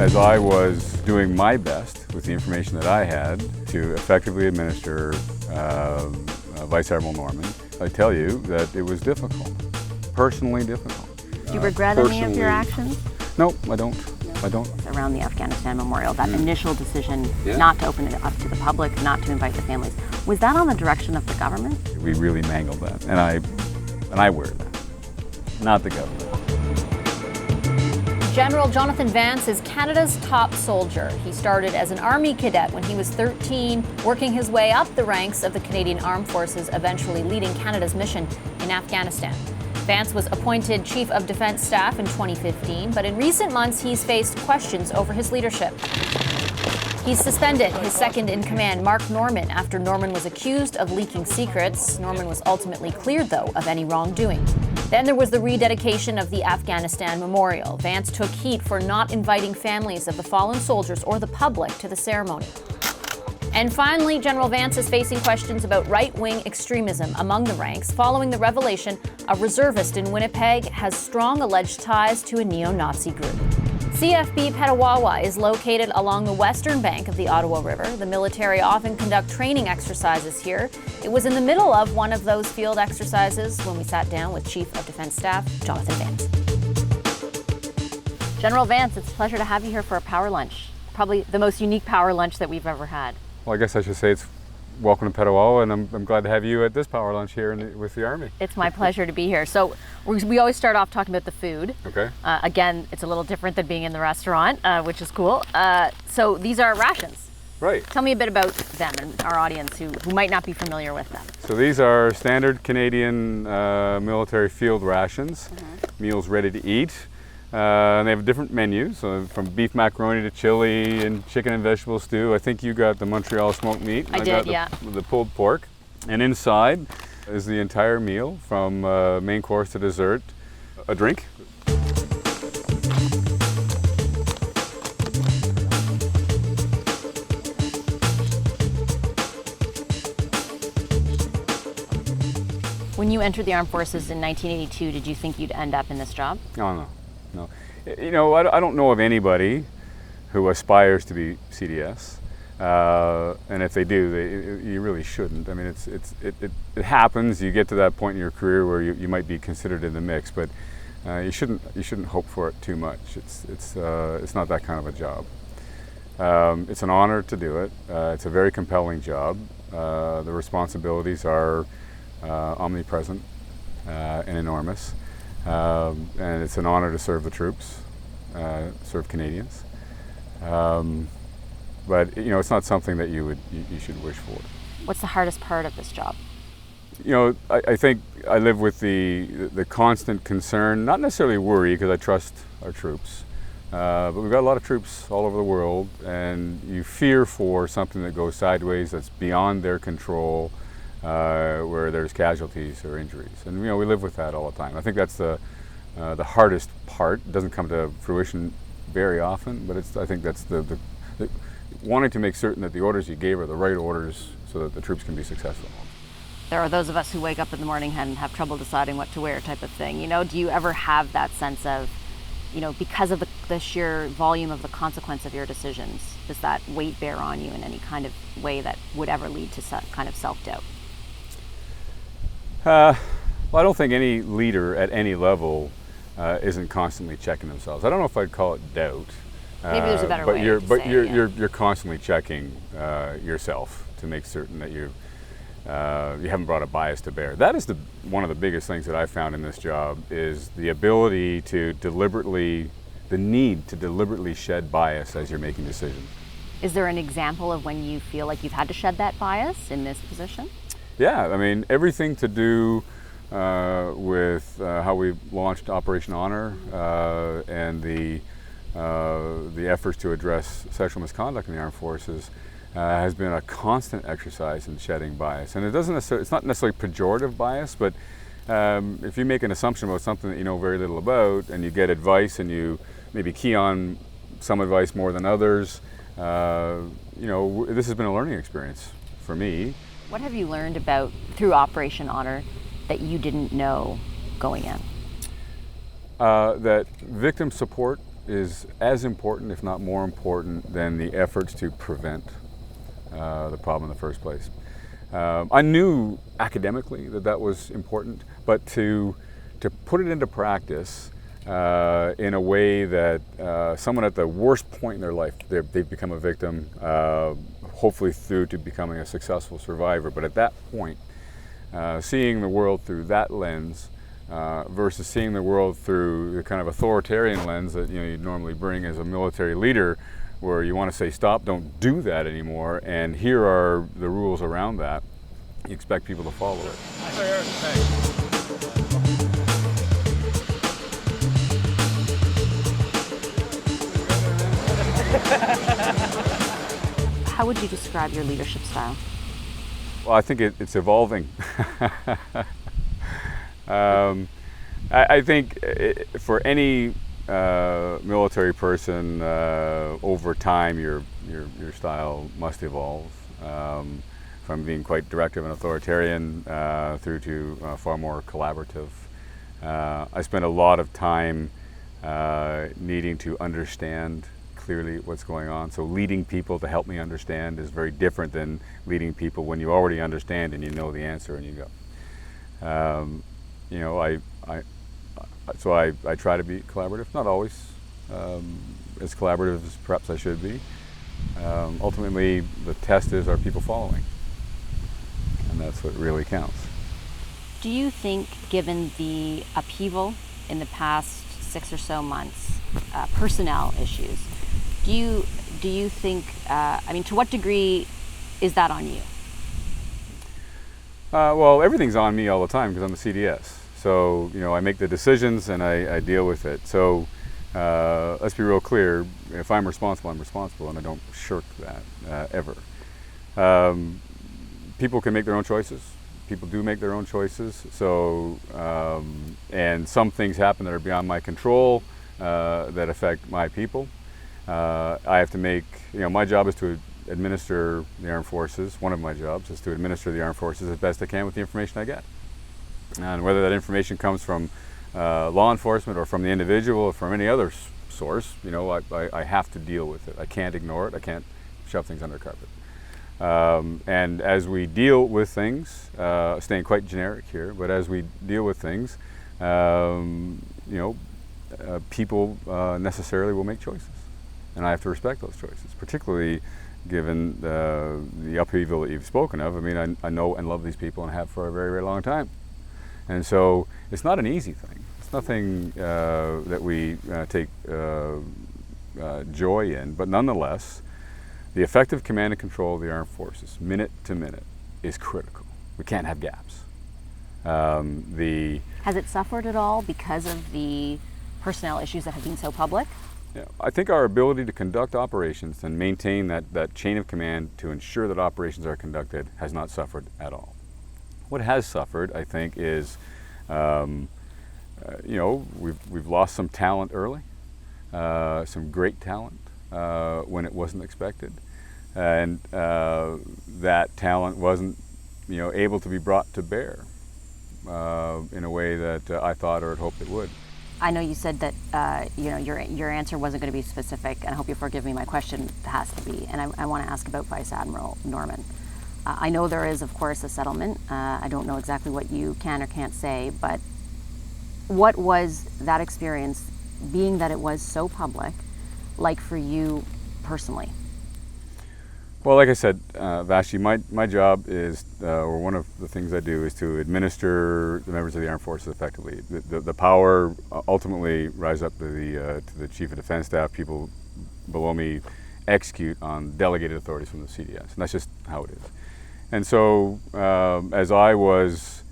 as I was doing my best with the information that I had to effectively administer Vice-Admiral Norman, I tell you that it was difficult, personally difficult. Do you regret any of your actions? No, I don't. I don't. Around the Afghanistan Memorial, that initial decision not to open it up to the public, not to invite the families, was that on the direction of the government? We really mangled that, and I wear that, not the government. General Jonathan Vance is Canada's top soldier. He started as an Army cadet when he was 13, working his way up the ranks of the Canadian Armed Forces, eventually leading Canada's mission in Afghanistan. Vance was appointed Chief of Defence Staff in 2015, but in recent months he's faced questions over his leadership. He's suspended his second-in-command, Mark Norman, after Norman was accused of leaking secrets. Norman was ultimately cleared, though, of any wrongdoing. Then there was the rededication of the Afghanistan Memorial. Vance took heat for not inviting families of the fallen soldiers or the public to the ceremony. And finally, General Vance is facing questions about right-wing extremism among the ranks following the revelation a reservist in Winnipeg has strong alleged ties to a neo-Nazi group. CFB Petawawa is located along the western bank of the Ottawa River. The military often conduct training exercises here. It was in the middle of one of those field exercises when we sat down with Chief of Defence Staff Jonathan Vance. General Vance, it's a pleasure to have you here for a power lunch. Probably the most unique power lunch that we've ever had. Well, I guess I should say it's welcome to Petawawa, and I'm glad to have you at this power lunch here with the Army. It's my pleasure to be here. So we always start off talking about the food. Okay. Again, it's a little different than being in the restaurant, which is cool. So these are rations. Right. Tell me a bit about them and our audience who might not be familiar with them. So these are standard Canadian military field rations, meals ready to eat. And they have different menus, from beef macaroni to chili and chicken and vegetable stew. I think you got the Montreal smoked meat. I did, yeah. The pulled pork. And inside is the entire meal, from main course to dessert, a drink. When you entered the Armed Forces in 1982, did you think you'd end up in this job? Oh, no. No, you know, I don't know of anybody who aspires to be CDS, and if they do, you really shouldn't. I mean, it happens. You get to that point in your career where you might be considered in the mix, but you shouldn't hope for it too much. It's not that kind of a job. It's an honor to do it. It's a very compelling job. The responsibilities are omnipresent and enormous. And it's an honor to serve the troops, serve Canadians. But you know, it's not something that you should wish for. What's the hardest part of this job? You know, I think I live with the constant concern, not necessarily worry, because I trust our troops. But we've got a lot of troops all over the world, and you fear for something that goes sideways, that's beyond their control. Where there's casualties or injuries, and you know, we live with that all the time. I think that's the hardest part. It doesn't come to fruition very often, but I think that's the wanting to make certain that the orders you gave are the right orders, so that the troops can be successful. There are those of us who wake up in the morning and have trouble deciding what to wear, type of thing. You know, do you ever have that sense of, you know, because of the sheer volume of the consequence of your decisions, does that weight bear on you in any kind of way that would ever lead to some kind of self-doubt? Well, I don't think any leader at any level isn't constantly checking themselves. I don't know if I'd call it doubt. Maybe there's a better way to say it. You're constantly checking yourself to make certain that you haven't brought a bias to bear. That is one of the biggest things that I found in this job, is the ability to the need to deliberately shed bias as you're making decisions. Is there an example of when you feel like you've had to shed that bias in this position? Yeah, I mean, everything to do with how we launched Operation Honor and the efforts to address sexual misconduct in the armed forces has been a constant exercise in shedding bias. And it's not necessarily pejorative bias, but if you make an assumption about something that you know very little about, and you get advice and you maybe key on some advice more than others, you know, this has been a learning experience for me. What have you learned about, through Operation Honor, that you didn't know going in? That victim support is as important, if not more important, than the efforts to prevent the problem in the first place. I knew academically that was important, but to put it into practice in a way that someone at the worst point in their life, they've become a victim, hopefully through to becoming a successful survivor. But at that point, seeing the world through that lens versus seeing the world through the kind of authoritarian lens that you'd normally bring as a military leader, where you want to say, stop, don't do that anymore, and here are the rules around that. You expect people to follow it. How would you describe your leadership style? Well, I think it's evolving. I think for any military person, over time, your style must evolve. From being quite directive and authoritarian through to far more collaborative. I spent a lot of time needing to understand clearly what's going on. So leading people to help me understand is very different than leading people when you already understand and you know the answer and you go. So I try to be collaborative, not always as collaborative as perhaps I should be. Ultimately, the test is, are people following? And that's what really counts. Do you think, given the upheaval in the past 6 or so months, personnel issues, do you think, to what degree is that on you? Well, everything's on me all the time because I'm the CDS. So, I make the decisions and I deal with it. So, let's be real clear, if I'm responsible, I'm responsible, and I don't shirk that, ever. People can make their own choices. People do make their own choices. So, and some things happen that are beyond my control, that affect my people. I have to make, my job is to administer the armed forces. One of my jobs is to administer the armed forces as best I can with the information I get. And whether that information comes from law enforcement or from the individual or from any other source, I have to deal with it. I can't ignore it. I can't shove things under the carpet. And as we deal with things, staying quite generic here, but as we deal with things, people necessarily will make choices. And I have to respect those choices, particularly given the upheaval that you've spoken of. I know and love these people and have for a very, very long time. And so it's not an easy thing. It's nothing that we take joy in, but nonetheless, the effective command and control of the armed forces, minute to minute, is critical. We can't have gaps. Has it suffered at all because of the personnel issues that have been so public? Yeah, I think our ability to conduct operations and maintain that chain of command to ensure that operations are conducted has not suffered at all. What has suffered, I think, is we've lost some talent early, some great talent when it wasn't expected, and that talent wasn't able to be brought to bear in a way that I thought or had hoped it would. I know you said that your answer wasn't going to be specific, and I hope you forgive me. My question has to be, and I want to ask about Vice-Admiral Norman. I know there is, of course, a settlement. I don't know exactly what you can or can't say, but what was that experience, being that it was so public, like for you personally? Well, like I said, Vashti, my job is, or one of the things I do, is to administer the members of the armed forces effectively. The power ultimately rises up to the Chief of Defence Staff. People below me execute on delegated authorities from the CDS, and that's just how it is. And so, as I was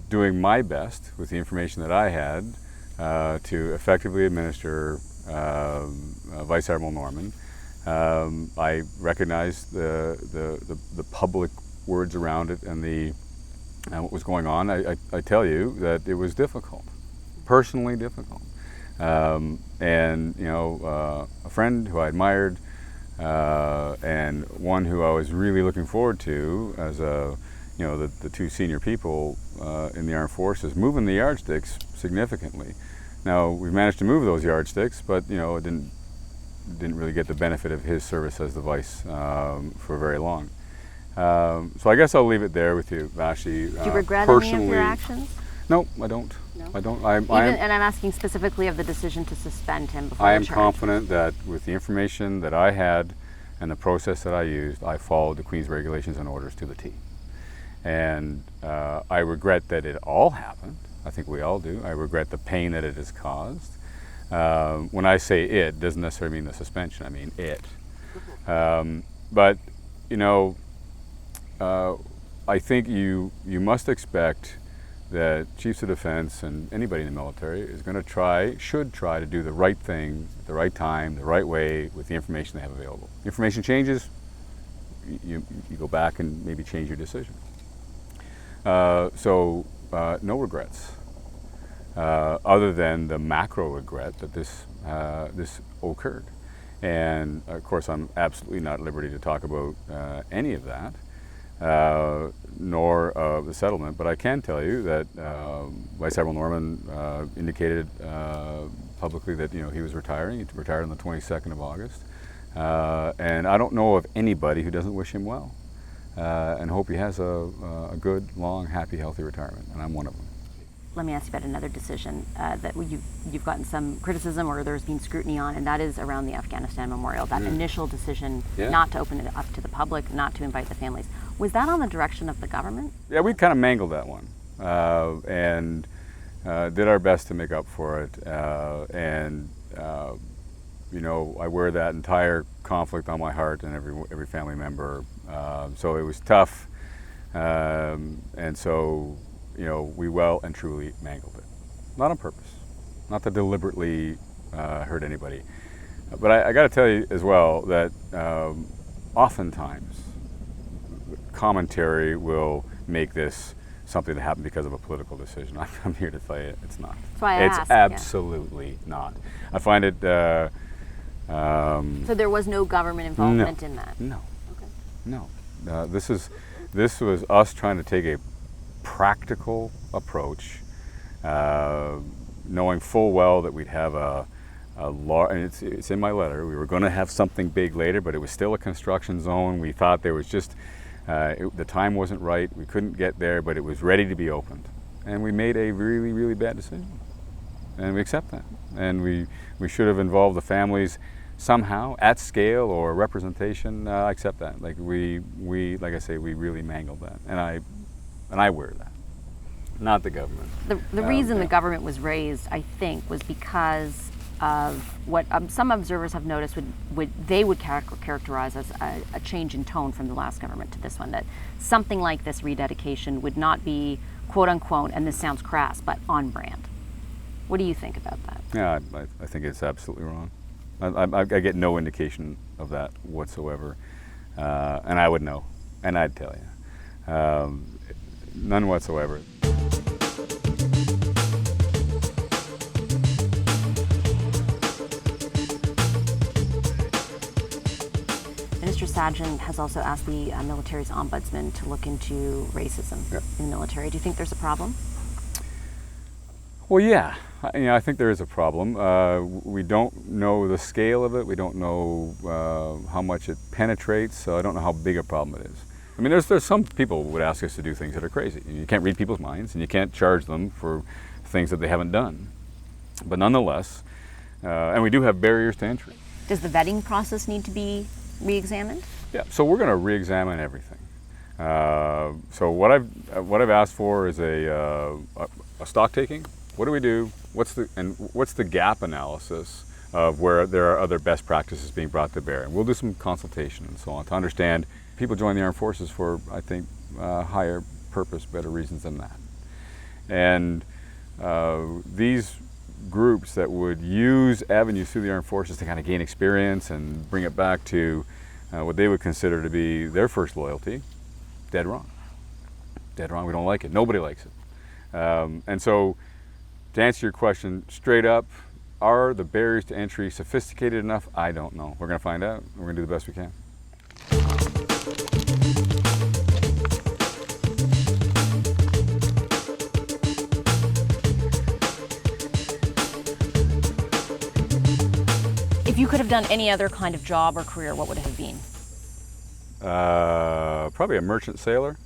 doing my best with the information that I had to effectively administer Vice-Admiral Norman, I recognized the public words around it and what was going on. I tell you that it was difficult, personally difficult. A friend who I admired, and one who I was really looking forward to as the two senior people in the armed forces, moving the yardsticks significantly, Now, we managed to move those yardsticks, but it didn't really get the benefit of his service as the vice for very long. So I guess I'll leave it there with you, Vashi. Do you regret any of your actions? No, I don't. No? I don't. And I'm asking specifically of the decision to suspend him before I the am charge. confident that with the information that I had and the process that I used, I followed the Queen's regulations and orders to the T. And I regret that it all happened. I think we all do. I regret the pain that it has caused. When I say it, doesn't necessarily mean the suspension. I mean it. But I think you must expect that chiefs of defense and anybody in the military is going to should try to do the right thing at the right time, the right way, with the information they have available. Information changes, you go back and maybe change your decision. So no regrets, other than the macro regret that this occurred. And of course, I'm absolutely not at liberty to talk about any of that. Nor the settlement, but I can tell you that Vice-Admiral Norman indicated publicly that he was retiring. He retired on the 22nd of August, and I don't know of anybody who doesn't wish him well and hope he has a good, long, happy, healthy retirement, and I'm one of them. Let me ask you about another decision that you've gotten some criticism or there's been scrutiny on, and that is around the Afghanistan Memorial, that initial decision not to open it up to the public, not to invite the families. Was that on the direction of the government? Yeah, we kind of mangled that one and did our best to make up for it. I wear that entire conflict on my heart and every family member. So it was tough. And so, we well and truly mangled it. Not on purpose, not to deliberately hurt anybody. But I got to tell you as well that oftentimes commentary will make this something that happened because of a political decision. I'm here to tell you it's not. That's why I asked. It's absolutely not. I find it... so there was no government involvement in that? No. Okay. No. This was us trying to take a practical approach, knowing full well that we'd have a large, and it's in my letter, we were going to have something big later, but it was still a construction zone. We thought there was just, the time wasn't right, we couldn't get there, but it was ready to be opened. And we made a really, really bad decision. And we accept that. And we should have involved the families somehow, at scale or representation. I accept that. Like like I say, we really mangled that. And I wear that, not the government. The reason the government was raised, I think, was because of what some observers have noticed they would characterize as a change in tone from the last government to this one, that something like this rededication would not be, quote unquote, and this sounds crass, but on brand. What do you think about that? Yeah, I think it's absolutely wrong. I get no indication of that whatsoever, and I would know, and I'd tell you. None whatsoever. Minister Sajjan has also asked the military's ombudsman to look into racism in the military. Do you think there's a problem? Well, yeah. I think there is a problem. We don't know the scale of it. We don't know how much it penetrates, so I don't know how big a problem it is. I mean, there's some people who would ask us to do things that are crazy. You can't read people's minds, and you can't charge them for things that they haven't done. But nonetheless, and we do have barriers to entry. Does the vetting process need to be re-examined? Yeah, so we're going to re-examine everything. So what I've asked for is a stock taking. What do we do? What's the gap analysis of where there are other best practices being brought to bear? And we'll do some consultation and so on to understand. People join the armed forces for, I think, higher purpose, better reasons than that. And these groups that would use avenues through the armed forces to kind of gain experience and bring it back to what they would consider to be their first loyalty, dead wrong. Dead wrong. We don't like it. Nobody likes it. And so, to answer your question straight up, are the barriers to entry sophisticated enough? I don't know. We're going to find out. We're going to do the best we can. If you could have done any other kind of job or career, what would it have been? Probably a merchant sailor.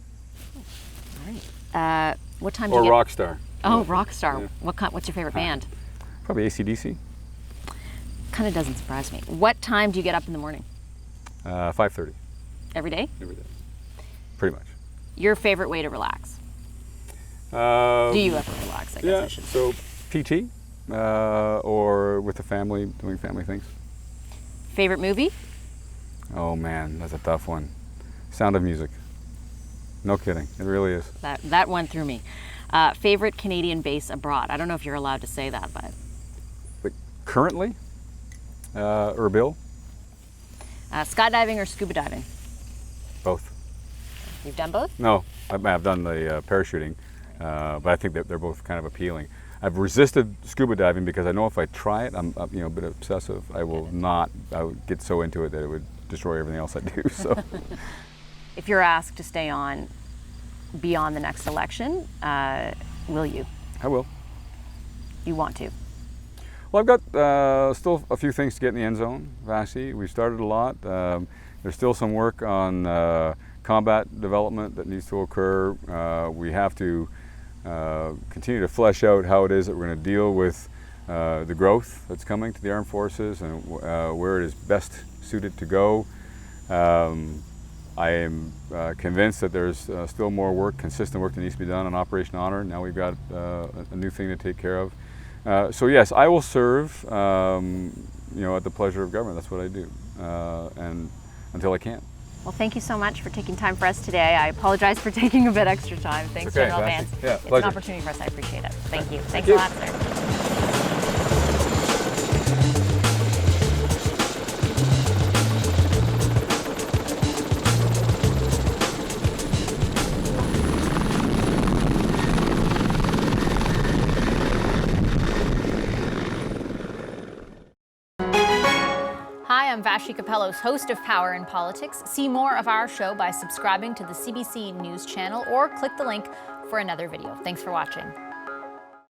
All right. What time do Or you get? rock star. Oh, rock star. Yeah. What's your favorite band? Probably AC/DC. Kind of doesn't surprise me. What time do you get up in the morning? 5:30 Every day? every day. Pretty much. Your favorite way to relax? Do you ever relax, I guess Yeah, I should say. so PT or with the family, doing family things. Favorite movie? Oh man, that's a tough one. Sound of Music. No kidding, it really is. That went through me. Favorite Canadian base abroad? I don't know if you're allowed to say that, but... But currently, Erbil, skydiving or scuba diving? both. You've done both? No, I've done the parachuting, but I think that they're both kind of appealing. I've resisted scuba diving because I know if I try it, I'm a bit obsessive. I would get so into it that it would destroy everything else I do. So, If you're asked to stay on beyond the next election, will you? I will. You want to? Well, I've got still a few things to get in the end zone, Vasi. We've started a lot. There's still some work on combat development that needs to occur. We have to continue to flesh out how it is that we're going to deal with the growth that's coming to the armed forces and where it is best suited to go. I am convinced that there's still more work, consistent work that needs to be done on Operation Honor. Now we've got a new thing to take care of. So yes, I will serve, at the pleasure of government. That's what I do, and until I can. Well, thank you so much for taking time for us today. I apologize for taking a bit extra time. Thanks, Okay, General Vance. Vance. Yeah, it's pleasure. an opportunity for us. I appreciate it. Thank you. Thanks you. a lot, sir. Hi, I'm Vashi Capellos, host of Power in Politics. See more of our show by subscribing to the CBC News channel or click the link for another video. Thanks for watching.